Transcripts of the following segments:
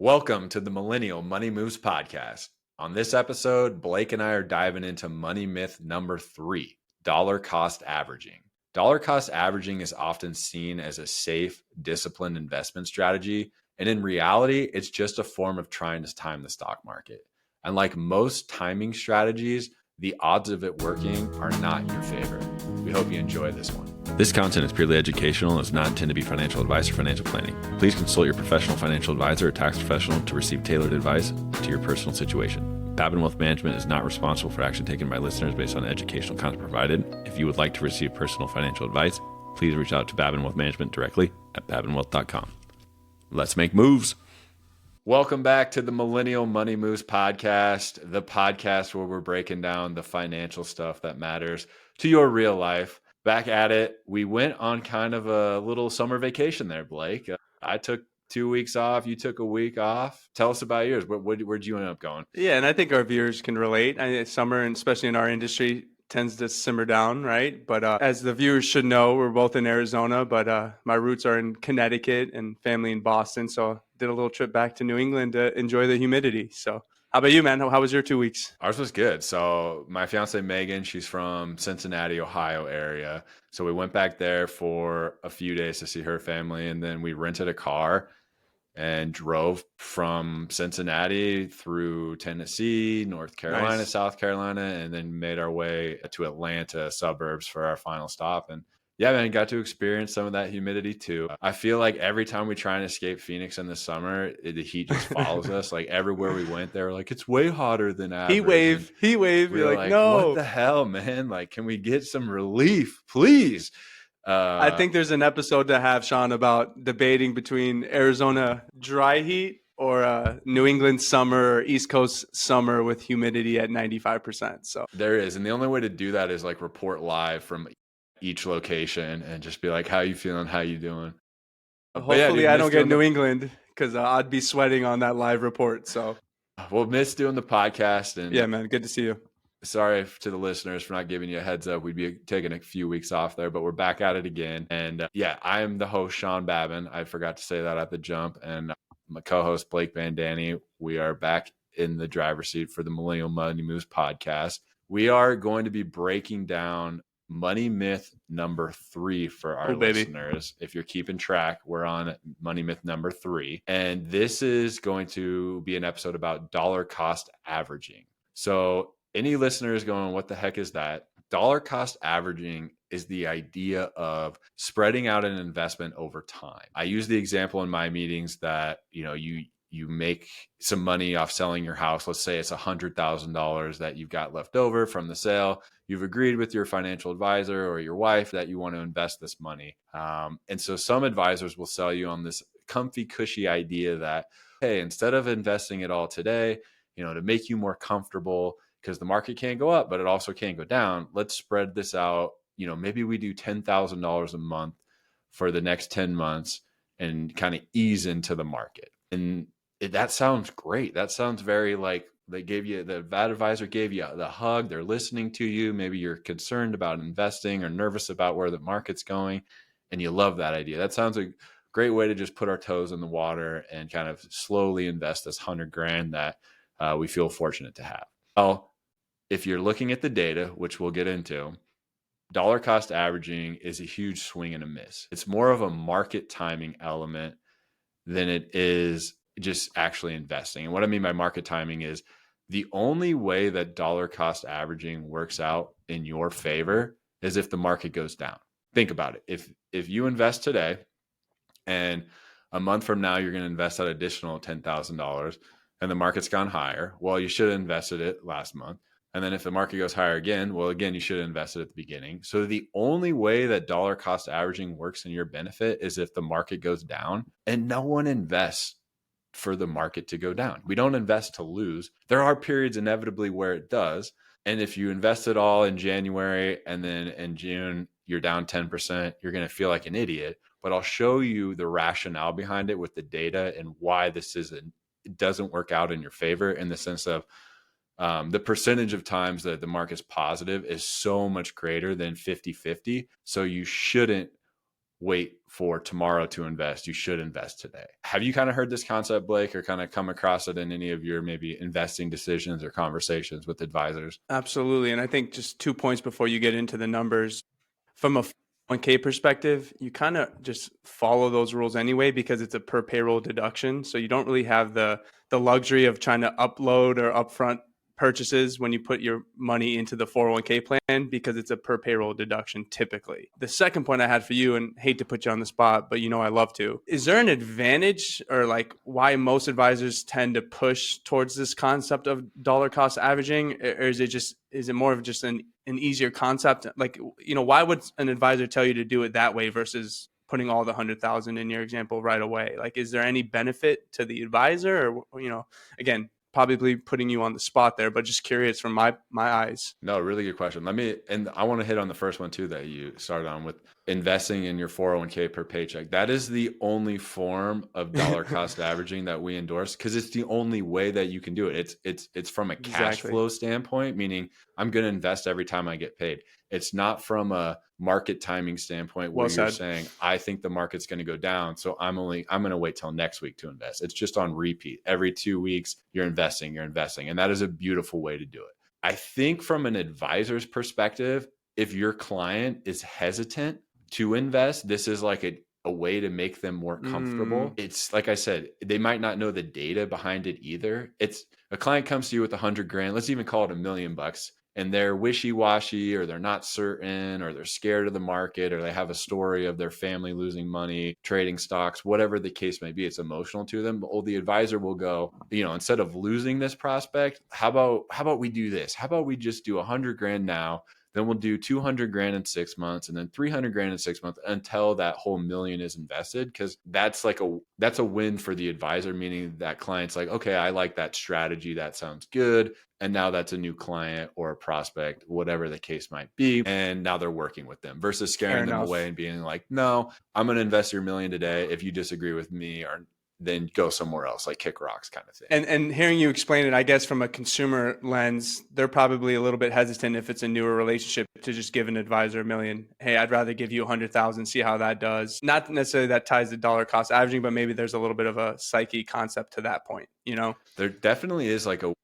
Welcome to the Millennial Money Moves podcast. On this episode, Blake and I are diving into money myth number 3, dollar cost averaging. Dollar cost averaging is often seen as a safe, disciplined investment strategy, and in reality, it's just a form of trying to time the stock market. And like most timing strategies, the odds of it working are not in your favor. We hope you enjoy this one. This content is purely educational and is not intended to be financial advice or financial planning. Please consult your professional financial advisor or tax professional to receive tailored advice to your personal situation. Babin Wealth Management is not responsible for action taken by listeners based on educational content provided. If you would like to receive personal financial advice, please reach out to Babin Wealth Management directly at babinwealth.com. Let's make moves. Welcome back to the Millennial Money Moves podcast, the podcast where we're breaking down the financial stuff that matters to your real life. Back at it. We went on kind of a little summer vacation there, Blake. I took 2 weeks off. You took a week off. Tell us about yours. Where'd you end up going? Yeah, and I think our viewers can relate. Summer, and especially in our industry, tends to simmer down, right? But as the viewers should know, we're both in Arizona, but my roots are in Connecticut and family in Boston. So did a little trip back to New England to enjoy the humidity. So how about you, man? How was your 2 weeks? Ours was good. So my fiance, Megan, she's from Cincinnati, Ohio area. So we went back there for a few days to see her family. And then we rented a car and drove from Cincinnati through Tennessee, North Carolina, Nice. South Carolina, and then made our way to Atlanta suburbs for our final stop. And yeah, man, got to experience some of that humidity too. I feel like every time we try and escape Phoenix in the summer, the heat just follows us. Like everywhere we went, they were like, it's way hotter than average. Heat wave. We You're were like, no. what the hell, man? Like, can we get some relief, please? I think there's an episode to have, Sean, about debating between Arizona dry heat or New England summer or East Coast summer with humidity at 95%. So there is. And the only way to do that is like report live from each location and just be like, how you feeling? How you doing? Hopefully I don't get New England because I'd be sweating on that live report. So we'll miss doing the podcast. And yeah, man, good to see you. Sorry to the listeners for not giving you a heads up. We'd be taking a few weeks off there, but we're back at it again. And yeah, I am the host, Sean Babin. I forgot to say that at the jump. And my co-host, Blake Van Danny. We are back in the driver's seat for the Millennial Money Moves podcast. We are going to be breaking down money myth number 3 for our listeners. If you're keeping track, we're on money myth number 3. And this is going to be an episode about dollar cost averaging. So any listeners going, what the heck is that? Dollar cost averaging is the idea of spreading out an investment over time. I use the example in my meetings that, you make some money off selling your house. Let's say it's $100,000 that you've got left over from the sale. You've agreed with your financial advisor or your wife that you want to invest this money. And so some advisors will sell you on this comfy, cushy idea that, hey, instead of investing it all today, to make you more comfortable, because the market can't go up, but it also can't go down. Let's spread this out. Maybe we do $10,000 a month for the next 10 months and kind of ease into the market. And that sounds great. That sounds very like the advisor gave you the hug. They're listening to you. Maybe you're concerned about investing or nervous about where the market's going, and you love that idea. That sounds a great way to just put our toes in the water and kind of slowly invest this $100,000 that we feel fortunate to have. Well, if you're looking at the data, which we'll get into, dollar cost averaging is a huge swing and a miss. It's more of a market timing element than it is just actually investing. And what I mean by market timing is the only way that dollar cost averaging works out in your favor is if the market goes down. Think about it. If you invest today and a month from now you're going to invest that additional $10,000 and the market's gone higher, well, you should have invested it last month. And then if the market goes higher again, well, again, you should have invested at the beginning. So the only way that dollar cost averaging works in your benefit is if the market goes down, and no one invests for the market to go down. We don't invest to lose. There are periods inevitably where it does. And if you invest it all in January and then in June, you're down 10%, you're going to feel like an idiot. But I'll show you the rationale behind it with the data and why it doesn't work out in your favor, in the sense of the percentage of times that the market's positive is so much greater than 50-50. So you shouldn't wait for tomorrow to invest. You should invest today. Have you kind of heard this concept, Blake, or kind of come across it in any of your maybe investing decisions or conversations with advisors? Absolutely. And I think just 2 points before you get into the numbers, from a 1K perspective, you kind of just follow those rules anyway because it's a per payroll deduction. So you don't really have the luxury of trying to upload or upfront purchases when you put your money into the 401k plan because it's a per payroll deduction typically. The second point I had for you, and hate to put you on the spot, but I love to, is there an advantage or like why most advisors tend to push towards this concept of dollar cost averaging? Or is it more of just an easier concept? Like, why would an advisor tell you to do it that way versus putting all the 100,000 in your example right away? Like, is there any benefit to the advisor or, again, probably putting you on the spot there, but just curious from my eyes. No, really good question. And I want to hit on the first one too that you started on with investing in your 401k per paycheck. That is the only form of dollar cost averaging that we endorse because it's the only way that you can do it. It's from a cash flow standpoint, meaning I'm going to invest every time I get paid. It's not from a market timing standpoint where you're saying, I think the market's going to go down, so I'm going to wait till next week to invest. It's just on repeat. Every 2 weeks, you're investing. And that is a beautiful way to do it. I think from an advisor's perspective, if your client is hesitant to invest, this is like a way to make them more comfortable. It's like I said, they might not know the data behind it either. It's a client comes to you with $100,000, let's even call it $1 million, and they're wishy-washy or they're not certain or they're scared of the market or they have a story of their family losing money, trading stocks, whatever the case may be, it's emotional to them. But the advisor will go, instead of losing this prospect, how about we do this? How about we just do $100,000 now? Then we'll do $200,000 in 6 months and then $300,000 in 6 months until that whole $1 million is invested. Cause that's a win for the advisor, meaning that client's like, okay, I like that strategy. That sounds good. And now that's a new client or a prospect, whatever the case might be. And now they're working with them versus scaring them away and being like, no, I'm going to invest your $1 million today. If you disagree with me, or then go somewhere else, like kick rocks kind of thing. And hearing you explain it, I guess from a consumer lens, they're probably a little bit hesitant if it's a newer relationship to just give an advisor $1 million. Hey, I'd rather give you 100,000, see how that does. Not necessarily that ties to dollar cost averaging, but maybe there's a little bit of a psyche concept to that point, There definitely is like a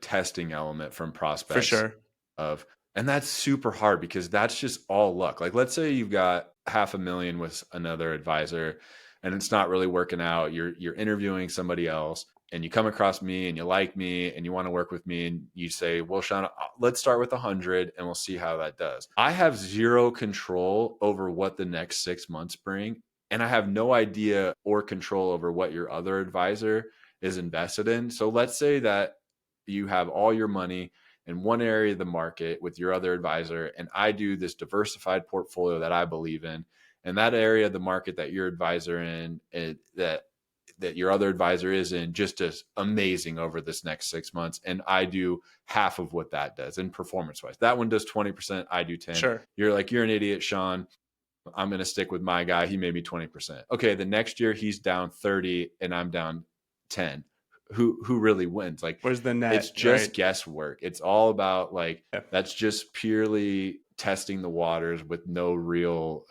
testing element from prospects. For sure. And that's super hard because that's just all luck. Like, let's say you've got $500,000 with another advisor and it's not really working out. You're interviewing somebody else and you come across me and you like me and you want to work with me and you say, well, Sean, let's start with 100 and we'll see how that does. I have zero control over what the next 6 months bring. And I have no idea or control over what your other advisor is invested in. So let's say that you have all your money in one area of the market with your other advisor, and I do this diversified portfolio that I believe in. And that area of the market that your advisor in, that your other advisor is in, just is amazing over this next 6 months. And I do half of what that does in performance wise. That one does 20%. I do 10. Sure. You're an idiot, Sean. I'm going to stick with my guy. He made me 20%. Okay. The next year he's down 30 and I'm down 10. Who really wins? Like, where's the net? It's just guesswork. It's all about that's just purely testing the waters with no real,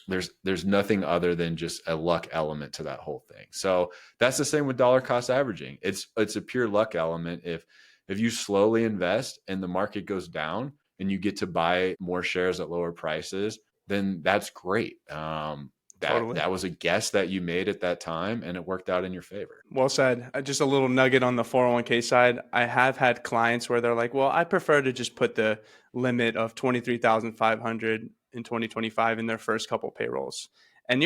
there's nothing other than just a luck element to that whole thing. So that's the same with dollar cost averaging. It's a pure luck element. If you slowly invest and the market goes down and you get to buy more shares at lower prices, then that's great. That was a guess that you made at that time and it worked out in your favor. Well said. Just a little nugget on the 401k side. I have had clients where they're like, well, I prefer to just put the limit of 23,500 in 2025 in their first couple payrolls. And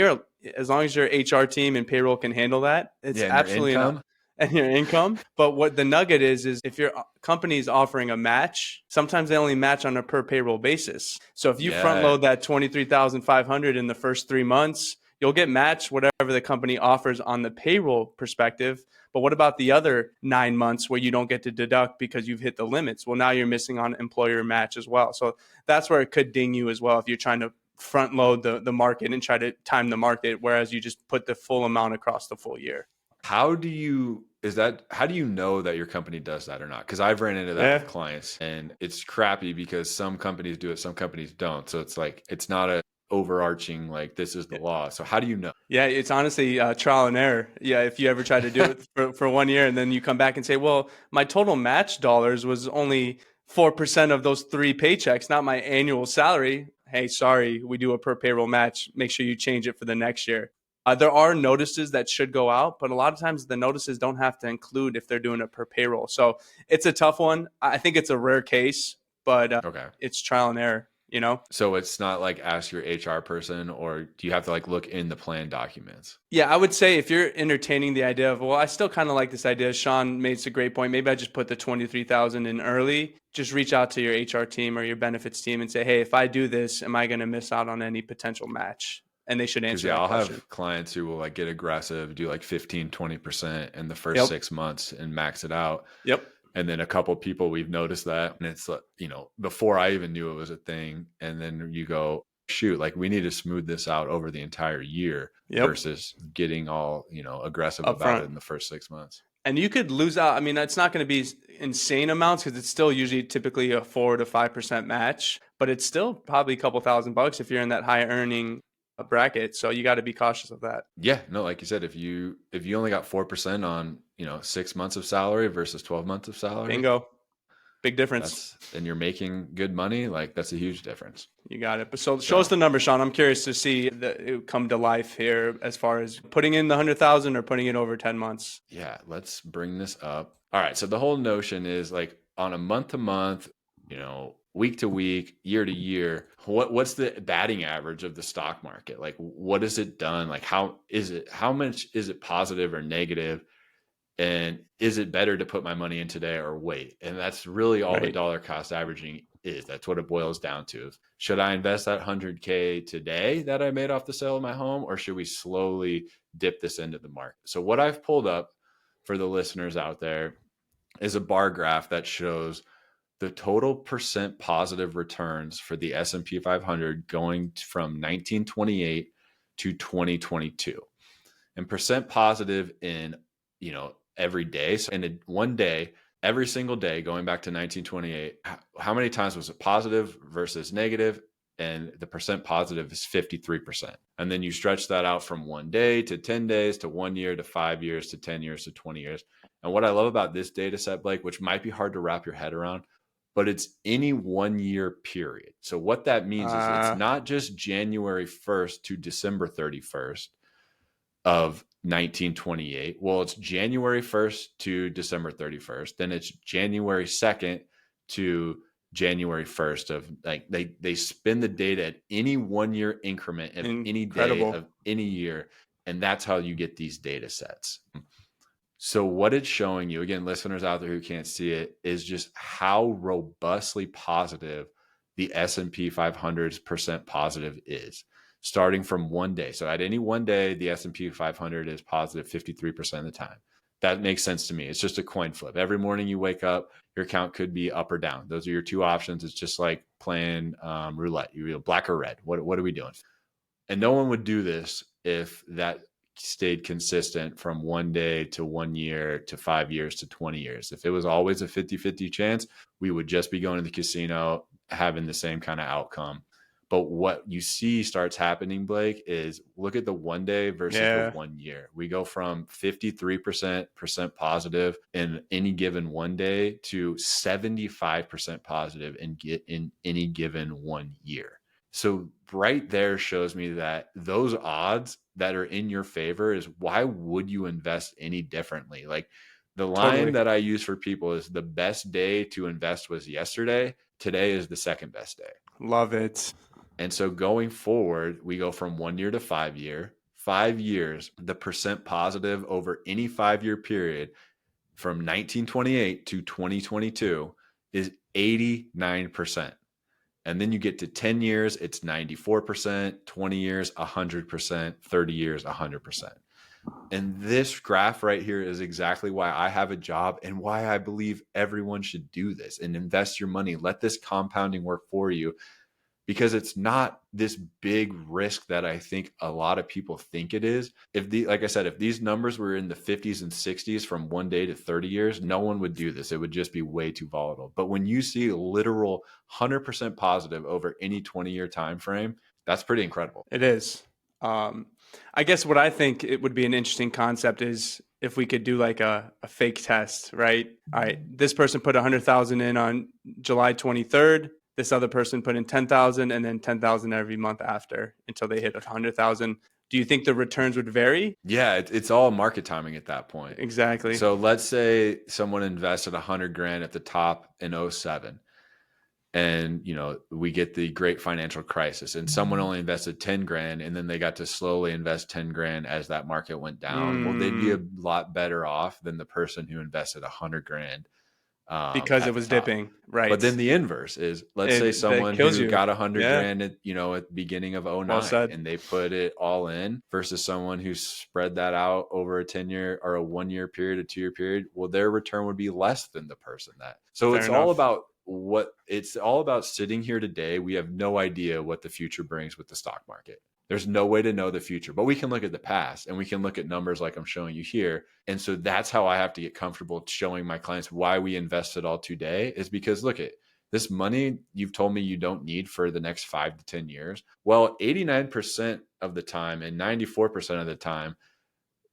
as long as your HR team and payroll can handle that, it's absolutely enough. And your income. But what the nugget is if your company is offering a match, sometimes they only match on a per payroll basis. So if you front load that 23,500 in the first 3 months, you'll get matched whatever the company offers on the payroll perspective. But what about the other 9 months where you don't get to deduct because you've hit the limits? Well, now you're missing on employer match as well. So that's where it could ding you as well if you're trying to front load the market and try to time the market, whereas you just put the full amount across the full year. How do you know that your company does that or not? Because I've ran into that with clients and it's crappy because some companies do it, some companies don't. So it's like, it's not overarching, like this is the law. So how do you know? Yeah, it's honestly trial and error. Yeah, if you ever try to do it for 1 year and then you come back and say, well, my total match dollars was only 4% of those 3 paychecks, not my annual salary. Hey, sorry, we do a per payroll match. Make sure you change it for the next year. There are notices that should go out, but a lot of times the notices don't have to include if they're doing it per payroll. So it's a tough one. I think it's a rare case, but Okay. it's trial and error, you know? So it's not like ask your HR person, or do you have to like look in the plan documents? Yeah, I would say if you're entertaining the idea of, well, I still kind of like this idea. Sean made a great point. Maybe I just put the 23,000 in early. Just reach out to your HR team or your benefits team and say, hey, if I do this, am I going to miss out on any potential match? And they should answer that I'll question. have clients who will like get aggressive, do like 15, 20% in the first 6 months and max it out. Yep. And then a couple people, we've noticed that, and it's, you know, before I even knew it was a thing. And then you go, shoot, like we need to smooth this out over the entire year versus getting all, you know, aggressive about it in the first 6 months. And you could lose out. I mean, it's not going to be insane amounts because it's still usually typically a 4 to 5% match, but it's still probably a couple $1,000 if you're in that high earning bracket. So you got to be cautious of that. Yeah, no, like you said, if you only got 4% on, you know, 6 months of salary versus 12 months of salary, bingo, big difference. And you're making good money, like that's a huge difference. You got it. But so show us the number, Sean. I'm curious to see it come to life here as far as putting in the 100,000 or putting it over 10 months. Yeah, let's bring this up. All right, so the whole notion is like on a month to month, you know, week to week, year to year, what's the batting average of the stock market? Like, what has it done? Like, how much is it positive or negative? And is it better to put my money in today or wait? And that's really all the dollar cost averaging is. That's what it boils down to. Should I invest that 100K today that I made off the sale of my home, or should we slowly dip this into the market? So what I've pulled up for the listeners out there is a bar graph that shows the total percent positive returns for the S&P 500 going from 1928 to 2022, and percent positive in, you know, every day. So in one day, every single day going back to 1928, how many times was it positive versus negative? And the percent positive is 53%. And then you stretch that out from 1 day to 10 days to 1 year to 5 years to 10 years to 20 years. And what I love about this data set, Blake, which might be hard to wrap your head around, but it's any 1 year period. So what that means is it's not just January 1st to December 31st of 1928. Well, it's January 1st to December 31st. Then it's January 2nd to January 1st of, like, they spin the data at any 1 year increment of any day of any year. And that's how you get these data sets. So what it's showing you, again, listeners out there who can't see it, is just how robustly positive the S&P 500's percent positive is, starting from 1 day. So at any 1 day, the S&P 500 is positive 53% of the time. That makes sense to me. It's just a coin flip. Every morning you wake up, your account could be up or down. Those are your two options. It's just like playing roulette. You black or red. What are we doing? And no one would do this if that stayed consistent from 1 day to 1 year to 5 years to 20 years. If it was always a 50-50 chance, we would just be going to the casino having the same kind of outcome. But what you see starts happening, Blake, is look at the 1 day versus the 1 year. We go from 53% positive in any given 1 day to 75% positive in any given 1 year. So right there shows me that those odds that are in your favor is why would you invest any differently? Like the line that I use for people is the best day to invest was yesterday. Today is the second best day. Love it. And so going forward, we go from 1 year to 5 year. 5 years, the percent positive over any 5 year period from 1928 to 2022 is 89%. And then you get to 10 years, it's 94%, 20 years, 100%, 30 years, 100%. And this graph right here is exactly why I have a job and why I believe everyone should do this and invest your money. Let this compounding work for you, because it's not this big risk that I think a lot of people think it is. Like I said, if these numbers were in the 50s and 60s from 1 day to 30 years, no one would do this. It would just be way too volatile. But when you see literal 100% positive over any 20-year time frame, That's pretty incredible. It is. I guess what I think it would be an interesting concept is if we could do like a fake test, right? All right, this person put 100,000 in on July 23rd. This other person put in 10,000 and then 10,000 every month after until they hit 100,000. Do you think the returns would vary? Yeah, it's all market timing at that point. Exactly. So let's say someone invested 100 grand at the top in '07, and we get the great financial crisis, and someone only invested 10 grand, and then they got to slowly invest 10 grand as that market went down. Well, they'd be a lot better off than the person who invested 100 grand because it was dipping, right? But then the inverse is, let's say someone who got 100 grand at the beginning of '09, and they put it all in, versus someone who spread that out over a 10-year or a 1-year period, a 2-year period. Well, their return would be less than the person that. So it's all about sitting here today. We have no idea what the future brings with the stock market. There's no way to know the future, but we can look at the past and we can look at numbers like I'm showing you here. And so that's how I have to get comfortable showing my clients why we invested all today, is because look at this money you've told me you don't need for the next 5 to 10 years. Well, 89% of the time and 94% of the time,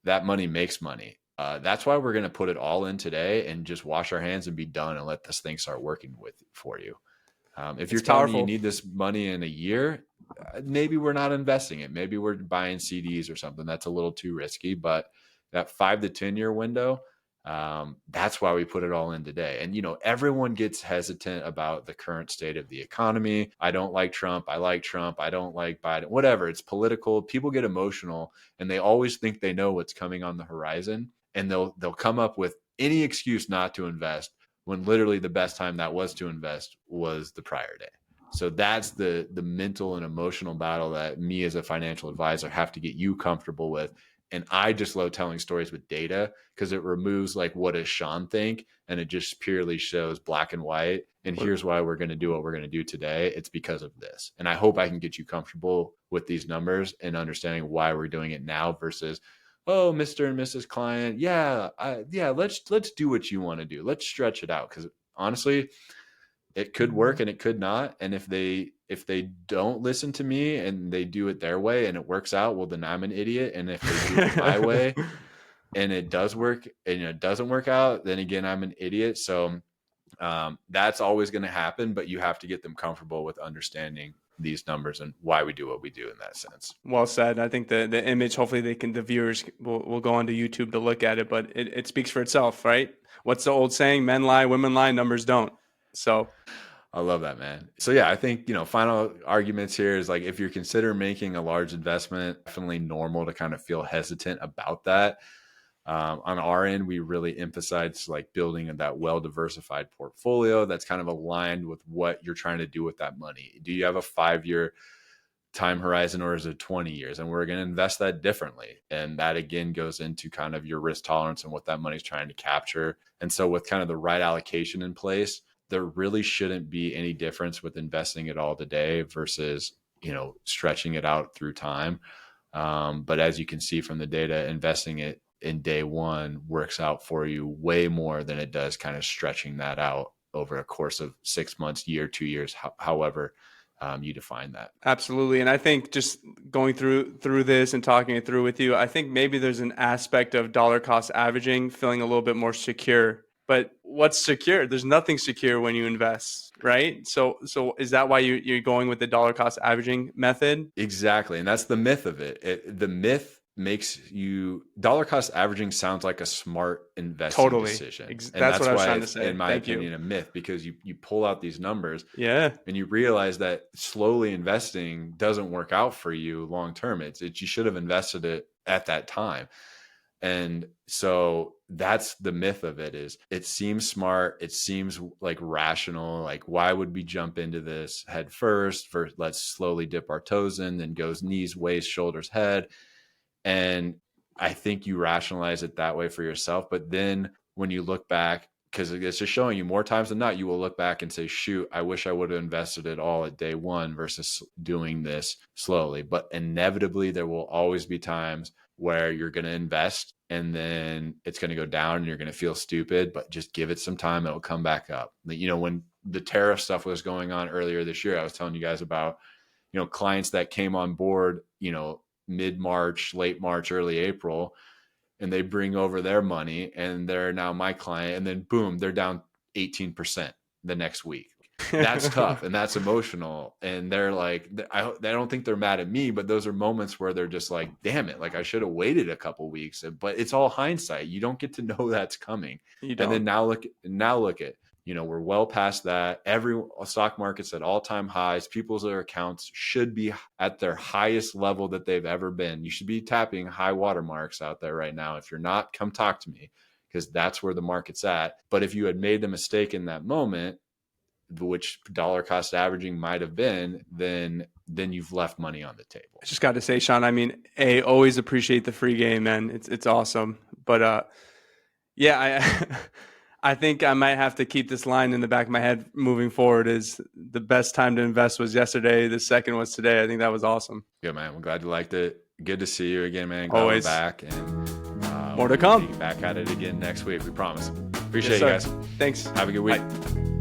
that money makes money. That's why we're going to put it all in today and just wash our hands and be done and let this thing start working for you. If you're telling me you need this money in a year, maybe we're not investing it. Maybe we're buying CDs or something. That's a little too risky. But that 5 to 10 year window, that's why we put it all in today. And, everyone gets hesitant about the current state of the economy. I don't like Trump. I like Trump. I don't like Biden. Whatever. It's political. People get emotional and they always think they know what's coming on the horizon. And they'll come up with any excuse not to invest, when literally the best time that was to invest was the prior day. So that's the mental and emotional battle that me as a financial advisor have to get you comfortable with. And I just love telling stories with data because it removes like, what does Sean think? And it just purely shows black and white. And here's why we're going to do what we're going to do today. It's because of this. And I hope I can get you comfortable with these numbers and understanding why we're doing it now versus, oh, Mr. and Mrs. Client, let's do what you want to do. Let's stretch it out, because honestly, it could work and it could not. And if they don't listen to me and they do it their way and it works out, well, then I'm an idiot. And if they do it my way and it does work and it doesn't work out, then again, I'm an idiot. So that's always going to happen, but you have to get them comfortable with understanding these numbers and why we do what we do in that sense. Well said. I think the image, hopefully the viewers will go onto YouTube to look at it, but it speaks for itself, right? What's the old saying? Men lie, women lie, numbers don't. So I love that, man. So yeah, I think, final arguments here is like, if you're considering making a large investment, definitely normal to kind of feel hesitant about that. On our end, we really emphasize like building that well-diversified portfolio that's kind of aligned with what you're trying to do with that money. Do you have a 5-year time horizon or is it 20 years? And we're going to invest that differently. And that again goes into kind of your risk tolerance and what that money's trying to capture. And so with kind of the right allocation in place, there really shouldn't be any difference with investing it all today versus, stretching it out through time. But as you can see from the data, investing it in day one works out for you way more than it does kind of stretching that out over a course of 6 months, year, 2 years, however you define that. Absolutely. And I think just going through this and talking it through with you, I think maybe there's an aspect of dollar cost averaging, feeling a little bit more secure. But what's secure? There's nothing secure when you invest, right? So is that why you're going with the dollar cost averaging method? Exactly. And that's the myth of it. The myth makes you, dollar cost averaging sounds like a smart investing decision. And that's what I was trying to say. In my opinion, a myth, because you pull out these numbers and you realize that slowly investing doesn't work out for you long term. It's you should have invested it at that time. And so that's the myth of it, is it seems smart. It seems like rational. Like, why would we jump into this head first? Let's slowly dip our toes in, then goes knees, waist, shoulders, head. And I think you rationalize it that way for yourself. But then when you look back, because it's just showing you more times than not, you will look back and say, shoot, I wish I would have invested it all at day one versus doing this slowly. But inevitably, there will always be times where you're going to invest and then it's going to go down and you're going to feel stupid, but just give it some time. It'll come back up. When the tariff stuff was going on earlier this year, I was telling you guys about, clients that came on board, mid-March, late March, early April, and they bring over their money and they're now my client, and then boom, they're down 18% the next week. That's tough and that's emotional. And they're like, I don't think they're mad at me, but those are moments where they're just like, damn it, like I should have waited a couple weeks. But it's all hindsight. You don't get to know that's coming. And then now look at, we're well past that. Every stock market's at all-time highs. People's accounts should be at their highest level that they've ever been. You should be tapping high watermarks out there right now. If you're not, come talk to me, because that's where the market's at. But if you had made the mistake in that moment, which dollar cost averaging might have been, then you've left money on the table. I just got to say, Sean, I mean, always appreciate the free game, man. It's awesome. But I think I might have to keep this line in the back of my head moving forward: is the best time to invest was yesterday. The second was today. I think that was awesome. Good, man. I'm glad you liked it. Good to see you again, man. Glad always. we're back, and more to come. Back at it again next week. We promise. Appreciate you guys. Thanks. Have a good week. Bye.